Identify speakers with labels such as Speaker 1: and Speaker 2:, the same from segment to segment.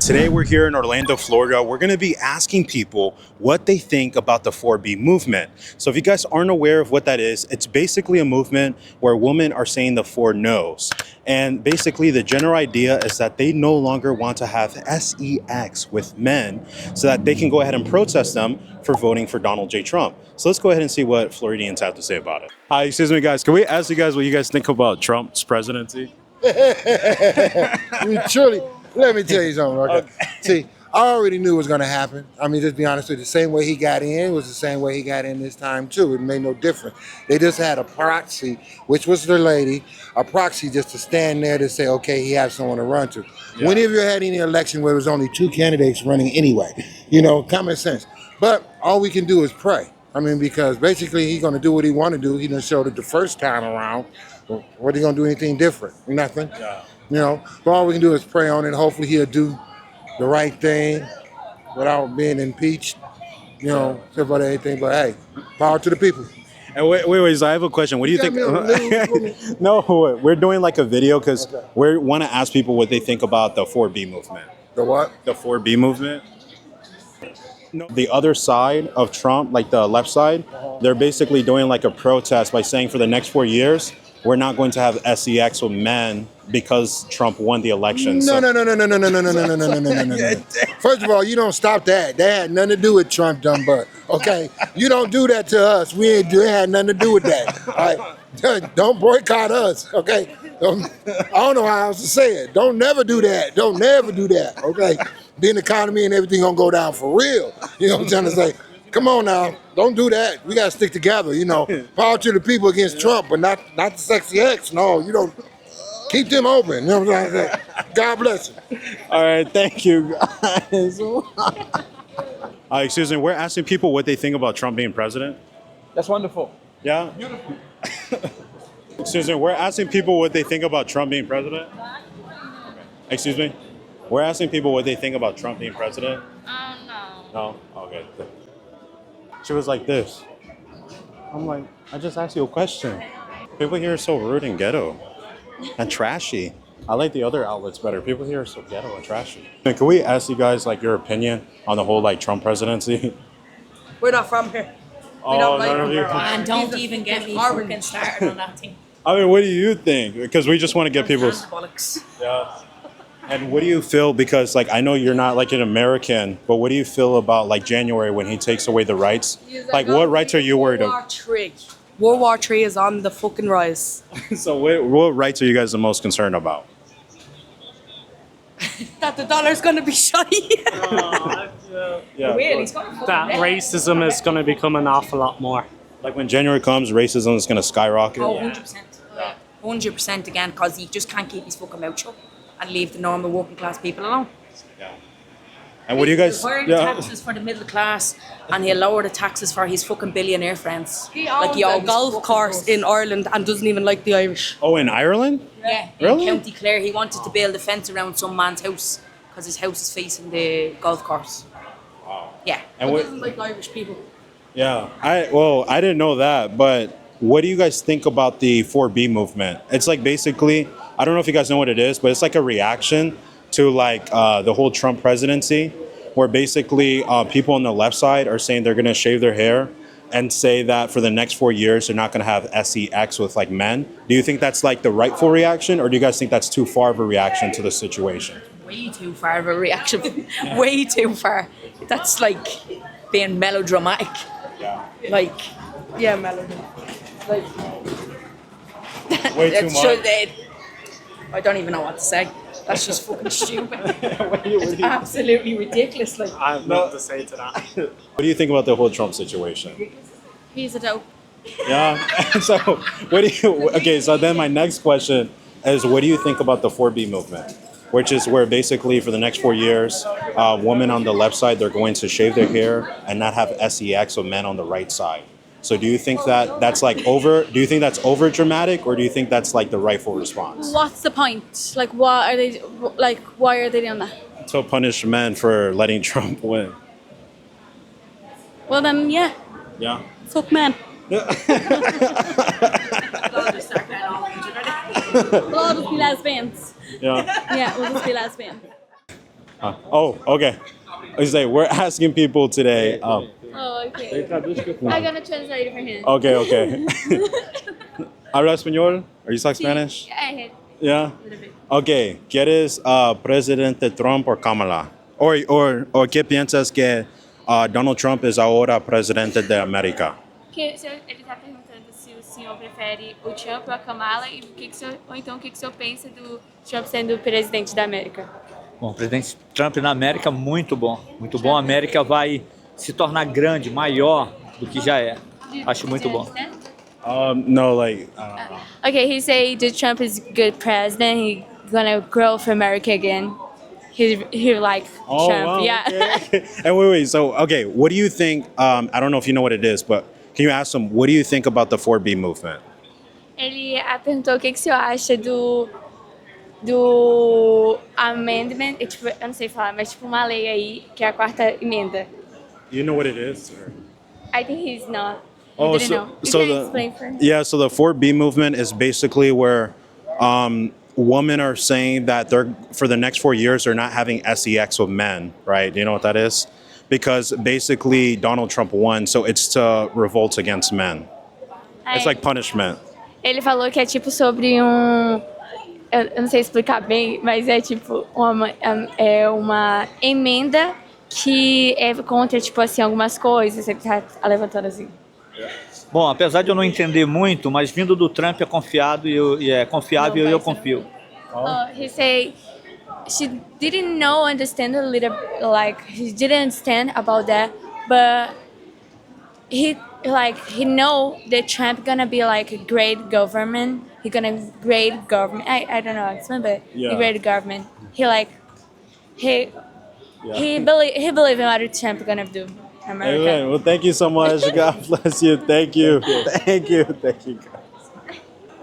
Speaker 1: Today we're here in Orlando, Florida. We're going to be asking people what they think about the 4B movement. So if you guys aren't aware of what that is, it's basically a movement where women are saying the four no's. And basically the general idea is that they no longer want to have sex with men so that they can go ahead and protest them for voting for Donald J. Trump. So let's go ahead and see what Floridians have to say about it. Hi, excuse me guys. Can we ask you guys what you guys think about Trump's presidency?
Speaker 2: We truly, let me tell you something, okay? See, I already knew it was going to happen. I mean, just be honest with you, the same way he got in was the same way he got in this time, too. It made no difference. They just had a proxy, which was their lady, a proxy just to stand there to say, okay, he has someone to run to.
Speaker 1: Yeah.
Speaker 2: When have you had any election where there was only two candidates running anyway? Common sense. But all we can do is pray. I mean, because basically he's going to do what he want to do. He done showed it the first time around. What are you going to do anything different? Nothing.
Speaker 1: Yeah.
Speaker 2: But all we can do is pray on it. Hopefully he'll do the right thing without being impeached, stuff about anything. But hey, power to the people.
Speaker 1: And wait, so I have a question. What do you think? No, we're doing like a video because we want to ask people what they think about the 4B movement.
Speaker 2: The what?
Speaker 1: The 4B movement. No, the other side of Trump, like the left side, they're basically doing like a protest by saying for the next 4 years, we're not going to have sex with men because Trump won the election.
Speaker 2: No. First of all, you don't stop that. That had nothing to do with Trump, dumb butt. Okay, you don't do that to us. It had nothing to do with that. All right? Don't boycott us. Okay, I don't know how else to say it. Don't never do that. Don't never do that. Okay, then the economy and everything gonna go down for real. You know what I'm trying to say? Come on now, don't do that. We gotta stick together. Power to the people against Trump, but not the sexy X. No, you don't. Keep them open. You know what I'm saying? God bless you.
Speaker 1: All right, thank you, guys. Excuse me, we're asking people what they think about Trump being president.
Speaker 3: That's wonderful.
Speaker 1: Yeah? Beautiful. Excuse me, we're asking people what they think about Trump being president. Excuse me? We're asking people what they think about Trump being president.
Speaker 4: No.
Speaker 1: No? Okay. She was like this. I'm like, I just asked you a question. People here are so rude and ghetto and trashy. I like the other outlets better. People here are so ghetto and trashy. And can we ask you guys like your opinion on the whole like Trump presidency?
Speaker 4: We're not from here.
Speaker 1: Oh,
Speaker 4: don't like
Speaker 1: none of you.
Speaker 5: And don't even get me fucking started on that thing.
Speaker 1: I mean, what do you think? Because we just want to get people's.
Speaker 4: Bollocks.
Speaker 1: Yeah. And what do you feel? Because like I know you're not like an American, but what do you feel about like January when he takes away the rights? Like what rights are you worried about?
Speaker 4: World War III is on the fucking rise.
Speaker 1: So what rights are you guys the most concerned about?
Speaker 4: That the dollar's gonna be shoddy.
Speaker 1: Yeah.
Speaker 3: That racism is going to become an awful lot more.
Speaker 1: Like when January comes, racism is going to skyrocket.
Speaker 5: Oh, 100%. 100% again, because he just can't keep his fucking mouth shut and leave the normal working class people alone.
Speaker 1: Yeah. And what do you guys?
Speaker 5: He'll lower the taxes for the middle class and he'll lower the taxes for his fucking billionaire friends.
Speaker 4: He owns a golf course in Ireland and doesn't even like the Irish.
Speaker 1: Oh, in Ireland?
Speaker 5: Yeah,
Speaker 1: Really?
Speaker 5: in County Clare, he wanted to build a fence around some man's house because his house is facing the golf course.
Speaker 1: Wow.
Speaker 5: Yeah.
Speaker 1: And
Speaker 4: He
Speaker 1: what?
Speaker 4: doesn't like Irish people.
Speaker 1: Yeah. I didn't know that, but what do you guys think about the 4B movement? It's like basically, I don't know if you guys know what it is, but it's like a reaction to like the whole Trump presidency, where basically people on the left side are saying they're going to shave their hair and say that for the next 4 years they're not going to have sex with like men. Do you think that's like the rightful reaction, or do you guys think that's too far of a reaction to the situation?
Speaker 5: Way too far of a reaction. Way too far. That's like being melodramatic.
Speaker 1: Yeah.
Speaker 5: Like,
Speaker 4: Yeah, Melody. Like,
Speaker 1: Way too
Speaker 5: it's
Speaker 1: much.
Speaker 5: I don't even know what to say. That's just fucking stupid.
Speaker 1: What do you-
Speaker 5: It's absolutely ridiculous. Like,
Speaker 3: I have nothing to say to that.
Speaker 1: What do you think about the whole Trump situation?
Speaker 5: he's a dope.
Speaker 1: Yeah. So, what do you? Okay. So then my next question is, what do you think about the 4B movement, which is where basically for the next 4 years, women on the left side they're going to shave their hair and not have sex with men on the right side. So do you think that that's like over? Do you think that's over dramatic, or do you think that's like the rightful response?
Speaker 6: What's the point? Like, why are they doing that?
Speaker 1: To punish men for letting Trump win.
Speaker 6: Well, then, yeah,
Speaker 1: Yeah.
Speaker 6: fuck men. We'll all just be lesbians.
Speaker 1: Yeah.
Speaker 6: Yeah, we'll just be lesbians.
Speaker 1: Oh, okay. I say we're asking people today.
Speaker 6: Oh, okay. I'm gonna translate it for him.
Speaker 1: Okay, okay. ¿Habla español? Are you talk
Speaker 6: Sí,
Speaker 1: Spanish?
Speaker 6: I
Speaker 1: Yeah.
Speaker 6: a little bit.
Speaker 1: Okay. ¿Quieres presidente Trump o Kamala? O qué piensas que Donald Trump es ahora presidente de América?
Speaker 6: Ele está perguntando se o senhor prefere o Trump ou a Kamala e ou então o que o senhor pensa do Trump sendo o presidente da América.
Speaker 7: Bom, o presidente Trump na América, muito bom. Muito bom. A América vai se tornar grande, maior do que já é. Acho muito bom.
Speaker 1: No, like.
Speaker 6: Okay, he say the Trump is good president. He gonna grow for America again. He like
Speaker 1: Oh,
Speaker 6: Trump.
Speaker 1: wow,
Speaker 6: Yeah.
Speaker 1: okay. And wait. So, okay, what do you think? I don't know if you know what it is, but can you ask them, what do you think about the 4B movement?
Speaker 6: Ele perguntou o que o senhor acha do amendment, tipo, eu não sei falar, mas tipo uma lei aí, que é a quarta emenda.
Speaker 1: You know what it is?
Speaker 6: I think he's not.
Speaker 1: Oh,
Speaker 6: He didn't
Speaker 1: so,
Speaker 6: know. You
Speaker 1: so
Speaker 6: can
Speaker 1: the
Speaker 6: explain for him?
Speaker 1: yeah, so the 4B movement is basically where women are saying that they're for the next 4 years they're not having sex with men, right? Do you know what that is? Because basically Donald Trump won, so it's to revolt against men. It's like punishment.
Speaker 6: Ele falou que é tipo sobre um. Eu não sei explicar bem, mas é tipo uma emenda que é contra, tipo assim, algumas coisas. Ele tá levantando assim.
Speaker 7: Bom, apesar de eu não entender muito, mas vindo do Trump é confiado e é confiável e eu confio.
Speaker 6: He say she didn't know, understand a little, like he didn't understand about that, but he know that Trump gonna be like a great government. He gonna great government. I don't know how to explain, but
Speaker 1: Yeah.
Speaker 6: a great government. He believe in what Trump gonna do. America.
Speaker 1: Amen. Well, thank you so much. God bless you. Thank you. Thank you. Thank you,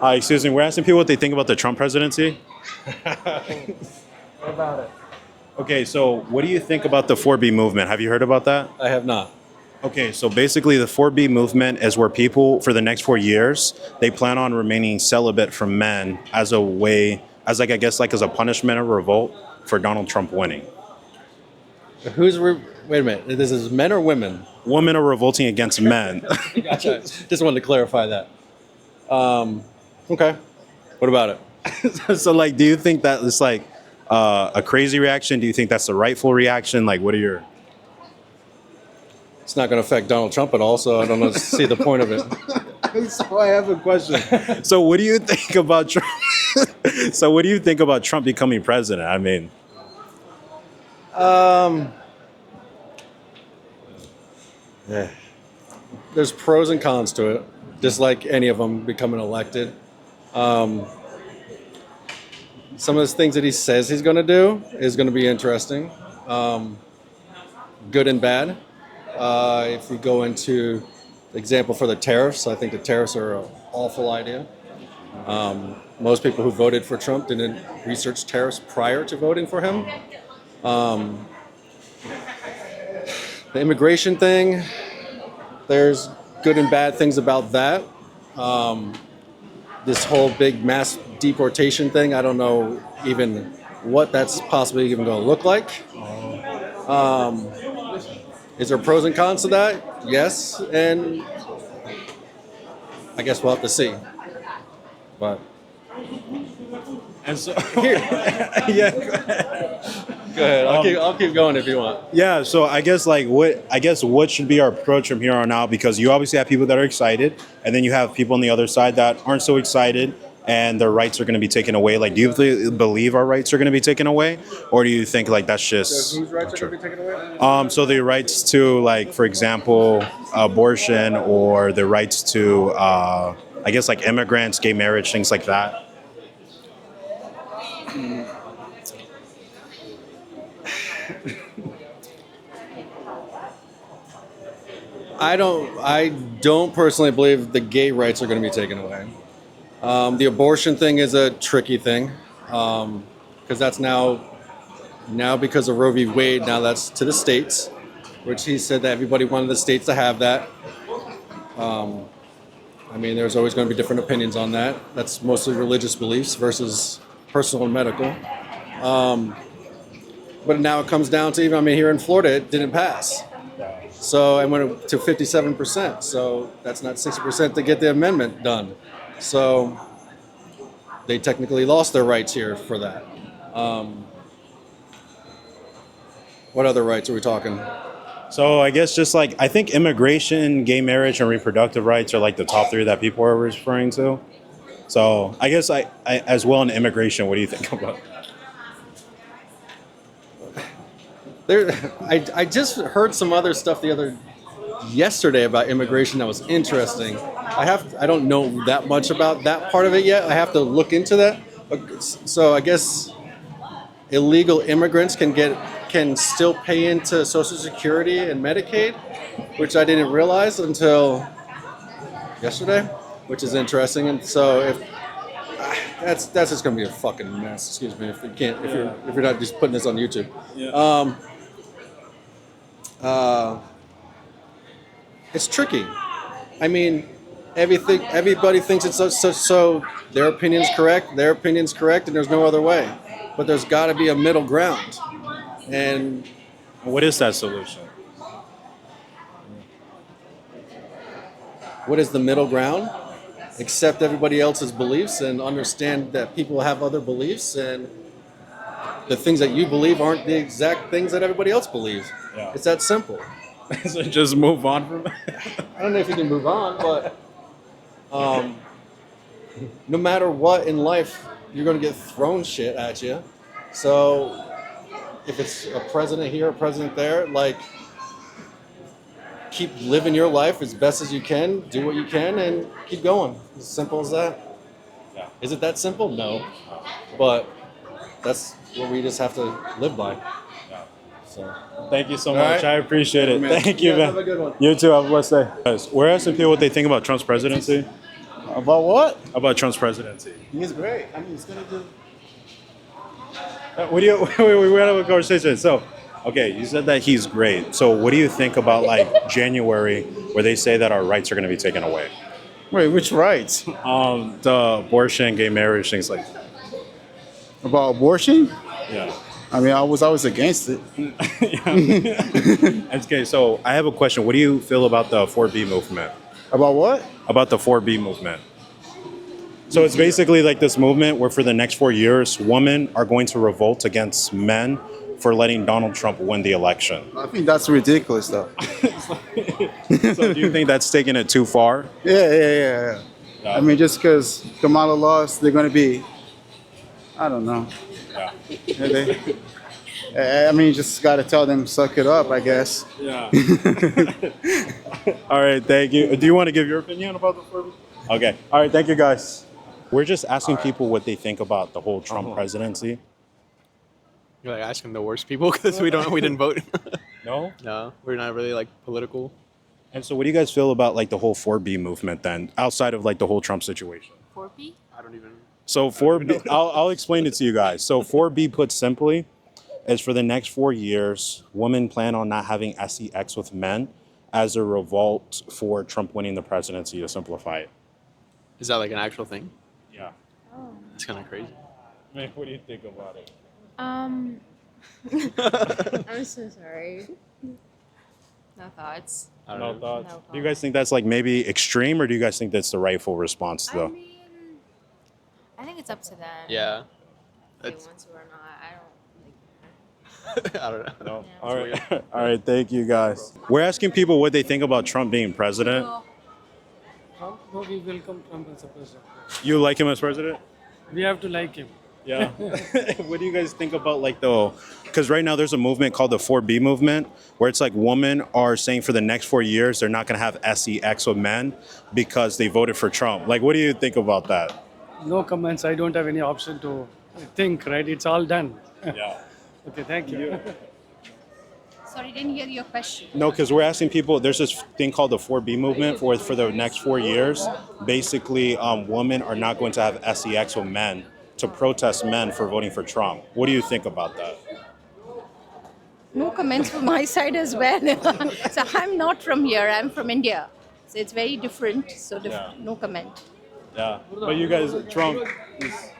Speaker 1: guys. Excuse me. We're asking people what they think about the Trump presidency.
Speaker 8: What about it?
Speaker 1: Okay, so what do you think about the 4B movement? Have you heard about that?
Speaker 8: I have not.
Speaker 1: Okay, so basically the 4B movement is where people, for the next 4 years, they plan on remaining celibate from men as a way, as like, I guess, like as a punishment or revolt for Donald Trump winning.
Speaker 8: Wait a minute. This is men or women?
Speaker 1: Women are revolting against men.
Speaker 8: Gotcha. Just wanted to clarify that. Okay. What about it?
Speaker 1: So, like, do you think that it's like a crazy reaction? Do you think that's the rightful reaction? Like, what are your...
Speaker 8: It's not going to affect Donald Trump at all, so I don't see the point of it.
Speaker 1: So I have a question. So what do you think about Trump? So what do you think about Trump becoming president? I mean,
Speaker 8: Yeah. There's pros and cons to it, just like any of them becoming elected. Some of the things that he says he's going to do is going to be interesting, good and bad. If we go into the example for the tariffs, I think the tariffs are an awful idea. Most people who voted for Trump didn't research tariffs prior to voting for him. The immigration thing, there's good and bad things about that. This whole big mass deportation thing, I don't know even what that's possibly even going to look like. Is there pros and cons to that? Yes, and I guess we'll have to see. But
Speaker 1: and so
Speaker 8: here,
Speaker 1: yeah,
Speaker 8: go ahead. I'll keep going if you want.
Speaker 1: yeah. So I guess what should be our approach from here on out? Because you obviously have people that are excited, and then you have people on the other side that aren't so excited, and their rights are going to be taken away. Like, do you believe our rights are going to be taken away, or do you think like that's just
Speaker 8: Whose rights are going to be taken away?
Speaker 1: So the rights to, like, for example, abortion, or the rights to, I guess, like immigrants, gay marriage, things like that.
Speaker 8: I don't personally believe the gay rights are going to be taken away. The abortion thing is a tricky thing, because that's now because of Roe v. Wade. Now that's to the states, which he said that everybody wanted the states to have that. I mean, there's always going to be different opinions on that. That's mostly religious beliefs versus personal and medical. But now it comes down to even, I mean, here in Florida, it didn't pass. So I went to 57%. So that's not 60% to get the amendment done. So they technically lost their rights here for that. What other rights are we talking?
Speaker 1: So I guess just like, I think immigration, gay marriage, and reproductive rights are like the top three that people are referring to. So I guess I as well in immigration, what do you think about?
Speaker 8: I just heard some other stuff yesterday about immigration that was interesting. I don't know that much about that part of it yet. I have to look into that. So I guess illegal immigrants can still pay into Social Security and Medicaid, which I didn't realize until yesterday, which is interesting. And so if that's just gonna be a fucking mess. Excuse me if you're not just putting this on YouTube.
Speaker 1: Yeah.
Speaker 8: It's tricky. I mean, everybody thinks it's so their opinion's correct, and there's no other way. But there's got to be a middle ground. And
Speaker 1: What is that solution?
Speaker 8: what is the middle ground? Accept everybody else's beliefs and understand that people have other beliefs, and the things that you believe aren't the exact things that everybody else believes.
Speaker 1: Yeah.
Speaker 8: It's that simple.
Speaker 1: So just move on from it.
Speaker 8: I don't know if you can move on, but no matter what in life, you're going to get thrown shit at you. So if it's a president here, a president there, like, keep living your life as best as you can, do what you can, and keep going. As simple as that.
Speaker 1: Yeah.
Speaker 8: Is it that simple? No. But that's what we just have to live by. So.
Speaker 1: Thank you so
Speaker 8: All
Speaker 1: much.
Speaker 8: right.
Speaker 1: I appreciate it.
Speaker 8: Man.
Speaker 1: Thank you,
Speaker 8: guys
Speaker 1: man.
Speaker 8: have a good one.
Speaker 1: You too. Have a blessed day. Guys, we're asking people what they think about Trump's presidency.
Speaker 9: About what?
Speaker 1: About Trump's presidency.
Speaker 9: He's great. I mean, he's gonna do.
Speaker 1: What do you? We're gonna have a conversation. So, okay, you said that he's great. So, what do you think about like January, where they say that our rights are going to be taken away?
Speaker 9: Wait, which rights?
Speaker 1: The abortion, gay marriage, things like that.
Speaker 9: About abortion?
Speaker 1: Yeah.
Speaker 9: I mean, I was always against it.
Speaker 1: Okay, so I have a question. What do you feel about the 4B movement?
Speaker 9: About what?
Speaker 1: About the 4B movement. So it's basically like this movement where for the next 4 years, women are going to revolt against men for letting Donald Trump win the election.
Speaker 9: I think that's ridiculous, though.
Speaker 1: So do you think that's taking it too far?
Speaker 9: Yeah. I mean, just because Kamala lost, they're going to be, I don't know.
Speaker 1: Yeah.
Speaker 9: I mean, you just got to tell them, suck it up, I guess.
Speaker 1: Yeah. All right, thank you. Do you want to give your opinion about the 4B? Okay. All right, thank you, guys. We're just asking people what they think about the whole Trump presidency.
Speaker 10: You're like asking the worst people because we didn't vote.
Speaker 1: No?
Speaker 10: No, we're not really like political.
Speaker 1: And so what do you guys feel about like the whole 4B movement then, outside of like the whole Trump situation?
Speaker 5: 4B?
Speaker 10: I don't even.
Speaker 1: So 4B, I'll explain it to you guys. So 4B, put simply, is for the next 4 years, women plan on not having sex with men as a revolt for Trump winning the presidency, to simplify it.
Speaker 10: Is that like an actual thing?
Speaker 1: Yeah.
Speaker 10: It's kind of crazy.
Speaker 1: Man, what do you think about it?
Speaker 11: I'm so sorry. No thoughts.
Speaker 10: I don't
Speaker 1: No
Speaker 10: know.
Speaker 1: thoughts?
Speaker 11: No
Speaker 1: Do you guys think that's like maybe extreme, or do you guys think that's the rightful response
Speaker 11: I
Speaker 1: though?
Speaker 11: mean, I think it's up to them.
Speaker 10: Yeah.
Speaker 11: If they
Speaker 10: It's,
Speaker 11: want to or not. I don't.
Speaker 10: I don't know.
Speaker 1: No. All right. All right. Thank you, guys. We're asking people what they think about Trump being president.
Speaker 3: Trump, no, we welcome Trump as a president.
Speaker 1: You like him as president?
Speaker 3: We have to like him.
Speaker 1: Yeah. What do you guys think about like because right now there's a movement called the 4B movement, where it's like women are saying for the next 4 years they're not going to have sex with men because they voted for Trump. Like, what do you think about that?
Speaker 3: No comments. I don't have any option to think, right? It's all done.
Speaker 1: Yeah.
Speaker 3: Okay, thank you.
Speaker 11: Sorry, didn't hear your question.
Speaker 1: No, because we're asking people, there's this thing called the 4B movement for the next 4 years. Basically, women are not going to have sex with men to protest men for voting for Trump. What do you think about that?
Speaker 11: No comments from my side as well. So I'm not from here. I'm from India. So it's very different. So
Speaker 1: Yeah.
Speaker 11: no comment.
Speaker 1: Yeah. But you guys, Trump is,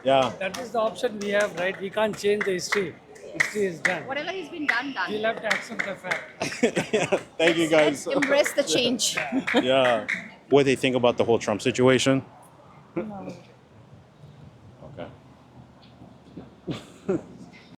Speaker 1: yeah.
Speaker 3: That is the option we have, right? We can't change the history. History is done.
Speaker 11: Whatever has been done, done.
Speaker 3: We'll have to accept the fact.
Speaker 1: Thank you guys.
Speaker 11: Let's embrace the change.
Speaker 1: Yeah. What do they think about the whole Trump situation? Okay.